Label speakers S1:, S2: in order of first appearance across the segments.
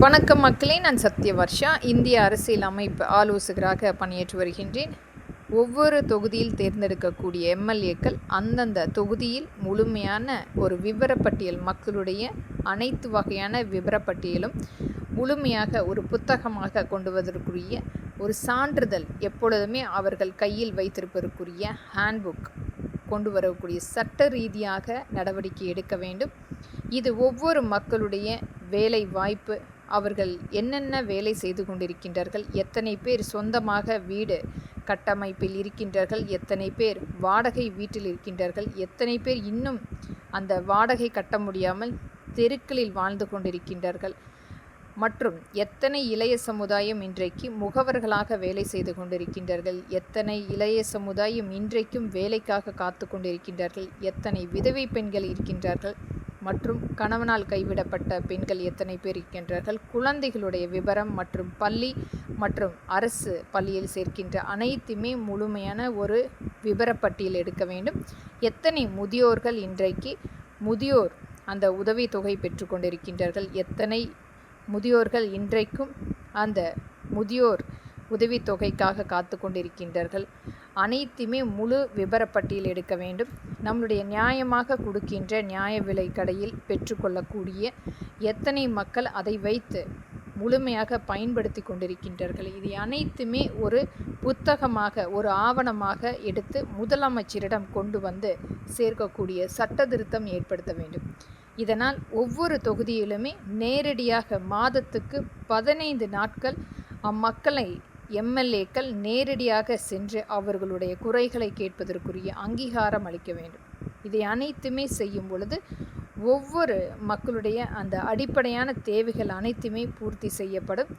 S1: வணக்கம் மக்களே, நான் சத்யவர்ஷா. இந்திய அரசியல் அமைப்பு ஆலோசகராக பணியாற்றி வருகின்றேன். ஒவ்வொரு தொகுதியில் தேர்ந்தெடுக்கக்கூடிய எம்எல்ஏக்கள் அந்தந்த தொகுதியில் முழுமையான ஒரு விவரப்பட்டியல், மக்களுடைய அனைத்து வகையான விவரப்பட்டியலும் முழுமையாக ஒரு புத்தகமாக கொண்டு வருவதற்குரிய ஒரு சான்றிதழ், எப்பொழுதுமே அவர்கள் கையில் வைத்திருப்பதற்குரிய ஹேண்ட்புக் கொண்டு வரக்கூடிய சட்ட ரீதியாக நடவடிக்கை எடுக்க வேண்டும். இது ஒவ்வொரு மக்களுடைய வேலை வாய்ப்பு, அவர்கள் என்னென்ன வேலை செய்து கொண்டிருக்கின்றார்கள், எத்தனை பேர் சொந்தமாக வீடு கட்டமைப்பில் இருக்கின்றார்கள், எத்தனை பேர் வாடகை வீட்டில் இருக்கின்றார்கள், எத்தனை பேர் இன்னும் அந்த வாடகை கட்ட முடியாமல் தெருக்களில் வாழ்ந்து கொண்டிருக்கின்றார்கள், மற்றும் எத்தனை இளைய சமுதாயம் இன்றைக்கு முகவர்களாக வேலை செய்து கொண்டிருக்கின்றார்கள், எத்தனை இளைய சமுதாயம் இன்றைக்கும் வேலைக்காக காத்து கொண்டிருக்கின்றார்கள், எத்தனை விதவை பெண்கள் இருக்கின்றார்கள், மற்றும் கணவனால் கைவிடப்பட்ட பெண்கள் எத்தனை பேர் இருக்கின்றார்கள், குழந்தைகளுடைய விவரம் மற்றும் பள்ளி மற்றும் அரசு பள்ளியில் சேர்க்கின்ற அனைத்துமே முழுமையான ஒரு விவரப்பட்டியல் எடுக்க வேண்டும். எத்தனை முதியோர்கள் இன்றைக்கு முதியோர் அந்த உதவித்தொகை பெற்றுக்கொண்டிருக்கின்றார்கள், எத்தனை முதியோர்கள் இன்றைக்கும் அந்த முதியோர் உதவித்தொகைக்காக காத்து கொண்டிருக்கின்றார்கள், அனைத்துமே முழு விபரப்பட்டியல் எடுக்க வேண்டும். நம்மளுடைய நியாயமாக கொடுக்கின்ற நியாய விலை கடையில் பெற்றுக்கொள்ளக்கூடிய எத்தனை மக்கள் அதை வைத்து முழுமையாக பயன்படுத்தி கொண்டிருக்கின்றார்கள், இது அனைத்துமே ஒரு புத்தகமாக, ஒரு ஆவணமாக எடுத்து முதலமைச்சரிடம் கொண்டு வந்து சேர்க்கக்கூடிய சட்ட திருத்தம் ஏற்படுத்த வேண்டும். இதனால் ஒவ்வொரு தொகுதியிலுமே நேரடியாக மாதத்துக்கு 15 நாட்கள் அம்மக்களை எம்எல்ஏக்கள் நேரடியாக சென்று அவர்களுடைய குறைகளை கேட்பதற்குரிய அங்கீகாரம் அளிக்க வேண்டும். இதை அனைத்துமே செய்யும் பொழுது ஒவ்வொரு மக்களுடைய அந்த அடிப்படையான தேவைகள் அனைத்துமே பூர்த்தி செய்யப்படும்.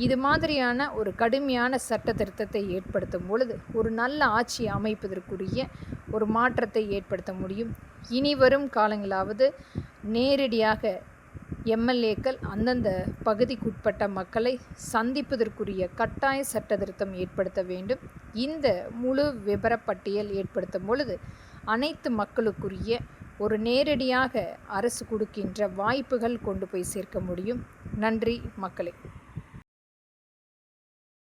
S1: இது மாதிரியான ஒரு கடுமையான சட்ட திருத்தத்தை ஏற்படுத்தும் பொழுது ஒரு நல்ல ஆட்சி அமைப்பதற்குரிய ஒரு மாற்றத்தை ஏற்படுத்த முடியும். இனி வரும் காலங்களாவது நேரடியாக எம்எல்ஏக்கள் அந்தந்த பகுதிக்குட்பட்ட மக்களை சந்திப்பதற்குரிய கட்டாய சட்ட திருத்தம் ஏற்படுத்த வேண்டும். இந்த முழு விபரப்பட்டியல் ஏற்படுத்தும் பொழுது அனைத்து மக்களுக்குரிய ஒரு நேரடியாக அரசு கொடுக்கின்ற வாய்ப்புகள் கொண்டு போய் சேர்க்க முடியும். நன்றி மக்களே.